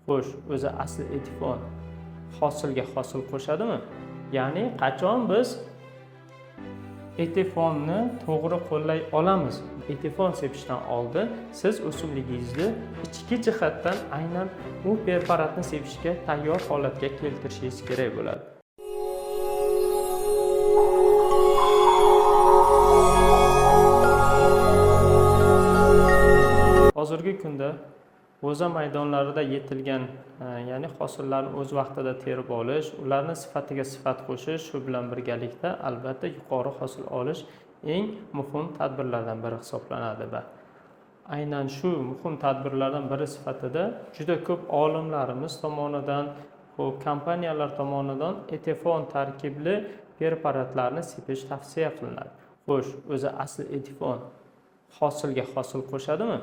Xo'sh, o'zi asli etifon hosilga hosil qo'shadimi? Ya'ni qachon biz etifonni to'g'ri qo'llay olamiz? Etifon sepishdan oldin siz o'simligingizni ichki jihatdan aynan u preparatni sepishga tayyor holatga keltirishingiz kerak bo'ladi. Hozirgi kunda g'o'za maydonlarida yetilgan, ya'ni hosillarni o'z vaqtida terib olish, ularni sifatiga sifat qo'shish, shu bilan birgalikda albatta yuqori hosil olish eng muhim tadbirlardan biri hisoblanadi va aynan shu muhim tadbirlardan biri sifatida juda ko'p olimlarimiz tomonidan, kompaniyalar tomonidan etifon tarkibli preparatlarni sepish tavsiya qilinadi. Xo'sh, o'zi asli etifon hosilga hosil qo'shadimi?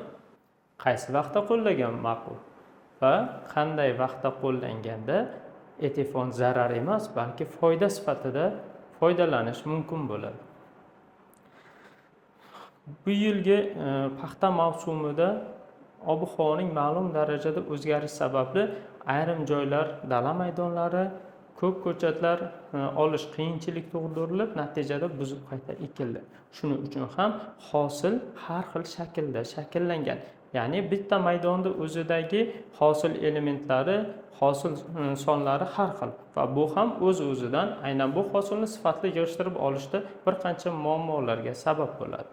Qaysi vaqtda qo'llagan ma'qul va qanday vaqtda qo'llanganda etifon zarar emas, balki foyda sifatida foydalanish mumkin bo'ladi. Bu yilgi paxta mavsumida ob-havoning ma'lum darajada o'zgarish sababli ayrim joylar dala maydonlari, ko'p ko'chatlar olish qiyinchilik tug'dirilib, natijada buzib qayta ekildi. Shuning uchun ham hosil har xil shaklda shakllangan. Ya'ni bitta maydonda o'zidagi hosil elementlari, hosil sonlari har xil va bu ham o'z-o'zidan aynan bu hosilni sifatli yig'ishtirib olishda bir qancha muammolarga sabab bo'ladi.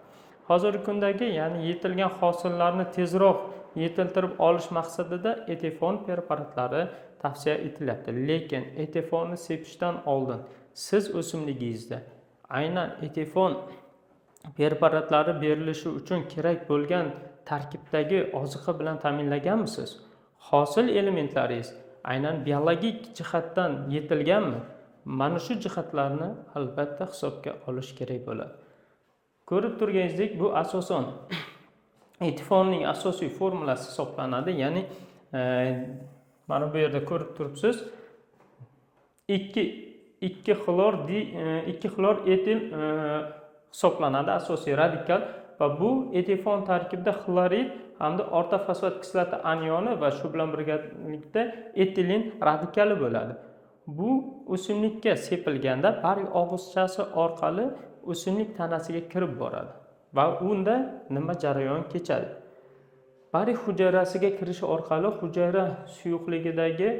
Hozirgi kundagi, ya'ni yetilgan hosillarni tezroq yetiltirib olish maqsadida etifon preparatlari tavsiya etilyapti. Lekin etifonni sepishdan oldin siz o'simligingizda aynan etifon preparatlari berilishi uchun kerak bo'lgan tarkibdagi oziqa bilan ta'minlaganmisiz? Hosil elementlaringiz aynan biologik jihatdan yetilganmi? Mana shu jihatlarni albatta hisobga olish kerak bo'ladi. Ko'rib turganingizdek, bu asosan etifonning asosiy formulasi hisoblanadi. Ya'ni mana bu yerda ko'rib turibsiz. 2 xlor etil hisoblanadi asosiy radikal va bu etifon tarkibida xlorid hamda o'rta fosfat kislota anioni va shu bilan birgalikda etilin radikali bo'ladi. Bu o'simlikka sepilganda barg og'izchasi orqali o'simlik tanasiga kirib boradi va unda nima jarayon kechadi? Barg hujayrasiga kirishi orqali hujayra suyuqligidagi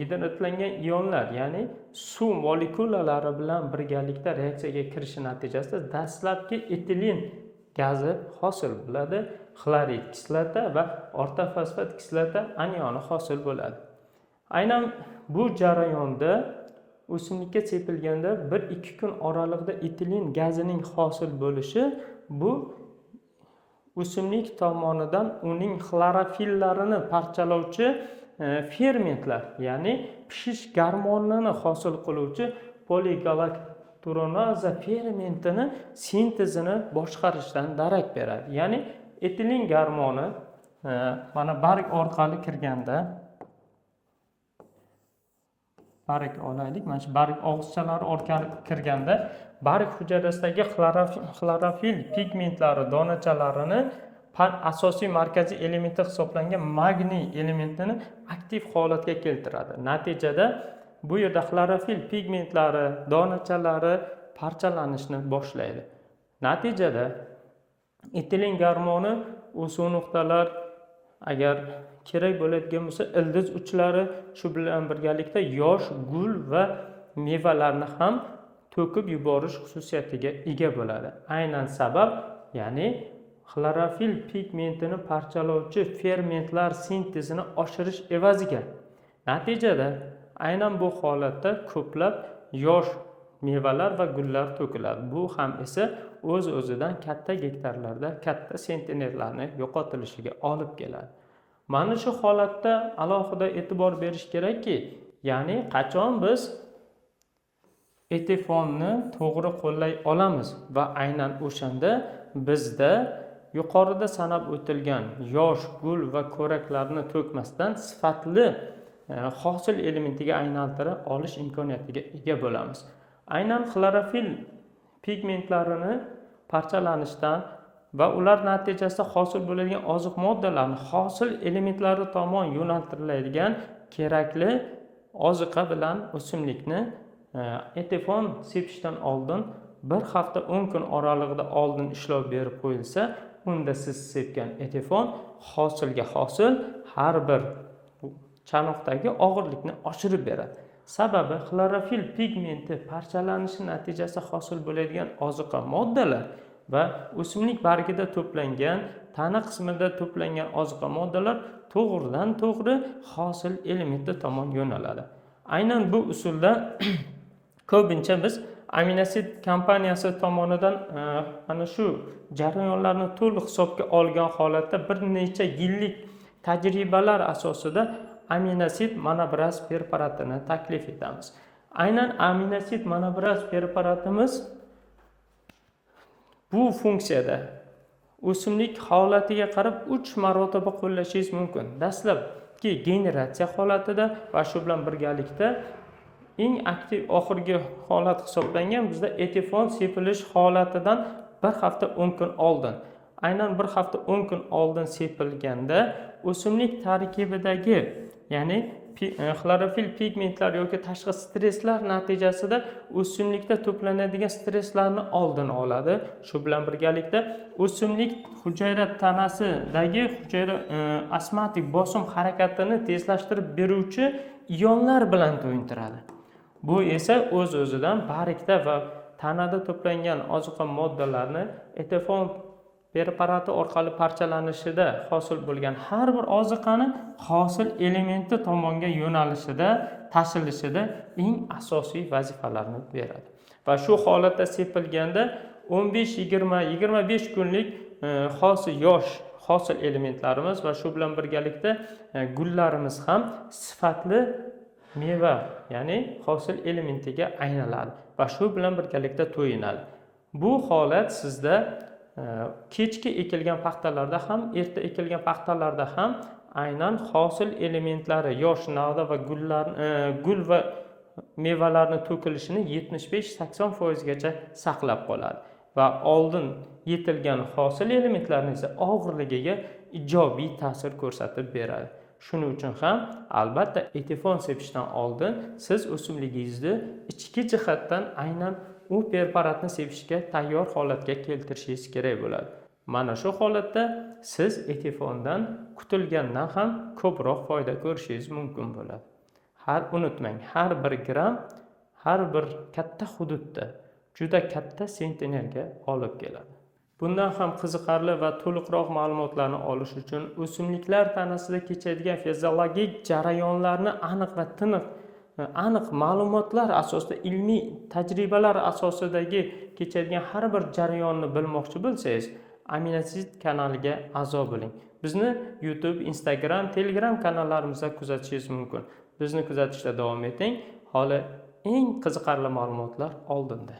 gidratlangan ionlar, ya'ni suv molekulalari bilan birgalikda reaksiyaga kirishi natijasida dastlabki etilin gazi hosil bo'ladi, xlorid kislota va o'rta fosfat kislota anioni hosil bo'ladi. Aynan bu jarayonda o'simlikka sepilganda 1-2 kun oralig'ida etilin gazining hosil bo'lishi bu o'simlik tomonidan uning xlorofillarini parchalovchi fermentlar, ya'ni pishish gormonini hosil qiluvchi poligalakturonaza fermentini sintezini boshqarishdan darak beradi. Ya'ni etilin gormoni mana barg orqali kirganda, barg olaylik, mana shu barg og'izchalari orqali kirganda barg hujayrasidagi xlorofil pigmentlari donachalarini asosiy markaziy elementi hisoblangan magniy elementini aktiv holatga keltiradi. Natijada bu yerda xlorofil pigmentlari donachalari parchalanishni boshlaydi. Natijada etilin gormoni o'suv nuqtalar, agar kerak bo'ladigan bo'lsa ildiz uchlari, shu bilan birgalikda yosh gul va mevalarni ham to'kib yuborish xususiyatiga ega bo'ladi. Aynan sabab, ya'ni xlorofil pigmentini parchalovchi fermentlar sintezini oshirish evaziga. Natijada aynan bu holatda ko'plab yosh mevalar va gullar to'kiladi. Bu ham esa o'z-o'zidan katta gektarlarda katta sentinerlarni yo'qotilishiga olib keladi. Mana shu holatda alohida e'tibor berish kerakki, ya'ni qachon biz etifonni to'g'ri qo'llay olamiz va aynan o'shanda bizda yuqorida sanab o'tilgan yosh gul va ko'raklarni to'kmasdan sifatli hosil elementiga aylantira olish imkoniyatiga ega bo'lamiz. Aynan xlorofil pigmentlarini parchalanishdan va ular natijasida hosil bo'ladigan oziq moddalarni hosil elementlari tomon yo'naltiriladigan kerakli oziqa bilan o'simlikni etefon sepishdan oldin bir hafta 10 kun oralig'ida oldin ishlov berib qo'yilsa, unda siz sepgan etefon hosilga hosil har bir chanoqdagi og'irlikni oshirib beradi. Sababi xlorofil pigmenti parchalanishi natijasida hosil bo'ladigan oziqa moddalar va o'simlik bargida to'plangan, tana qismida to'plangan oziqa moddalar to'g'ridan to'g'ri hosil elementi tomon yo'naladi. Aynan bu usulda ko'pincha biz Aminosid kompaniyasi tomonidan ana shu jarayonlarni to'liq hisobga olgan holatda bir necha yillik tajribalar asosida Aminosid monobraz preparatini taklif etamiz. Aynan Aminosid monobraz preparatimiz bu funksiyada o'simlik holatiga qarab 3 marotaba qo'llashingiz mumkin. Dastlabki generatsiya holatida va shu bilan birgalikda eng aktiv oxirgi holat hisoblangan bizda etefon sepilish holatidan bir hafta 10 kun oldin. Aynan bir hafta 10 kun oldin sepilganda o'simlik tarkibidagi, ya'ni xlorofil pigmentlar yoki tashqi stresslar natijasida o'simlikda to'planadigan stresslarni oldini oladi. Shu bilan birgalikda o'simlik hujayra tanasidagi hujayra osmotik bosim harakatini tezlashtirib beruvchi ionlar bilan to'yintiradi. Bu esa o'z-o'zidan bargda va tanada to'plangan oziqa moddalarni etefon preparati orqali parchalanishida hosil bo'lgan har bir oziqani hosil elementi tomonga yo'nalishida, tashilishida eng asosiy vazifalarni beradi. Va shu holatda sepilganda 15-20-25 kunlik yosh hosil elementlarimiz va shu bilan birgalikda gullarimiz ham sifatli meva, ya'ni hosil elementiga aylanadi va shu bilan birgalikda to'yinadi. Bu holat sizda kechki ekilgan paxtalarda ham, erta ekilgan paxtalarda ham aynan hosil elementlari, yosh navda va gul va mevalarni to'kilishini 75-80% gacha saqlab qoladi va oldin yetilgan hosil elementlarning esa og'irligiga ijobiy ta'sir ko'rsatib beradi. Shuning uchun ham albatta etefon sepishdan oldin siz o'simligingizni ichki jihatdan aynan u preparatni sepishga tayyor holatga keltirishingiz kerak bo'ladi. Mana shu holatda siz etefondan kutilgandan ham ko'proq foyda ko'rishingiz mumkin bo'ladi. Unutmang, har bir gram har bir katta hududda juda katta sentnerga olib keladi. Bundan ham qiziqarli va to'liqroq ma'lumotlarni olish uchun o'simliklar tanasida kechadigan fiziologik jarayonlarni aniq va aniq ma'lumotlar asosida, ilmiy tajribalar asosidagi kechadigan har bir jarayonni bilmoqchi bo'lsangiz, Aminosid kanaliga a'zo bo'ling. Bizni YouTube, Instagram, Telegram kanallarimizda kuzatishingiz mumkin. Bizni kuzatishda davom eting. Hali eng qiziqarli ma'lumotlar oldinda.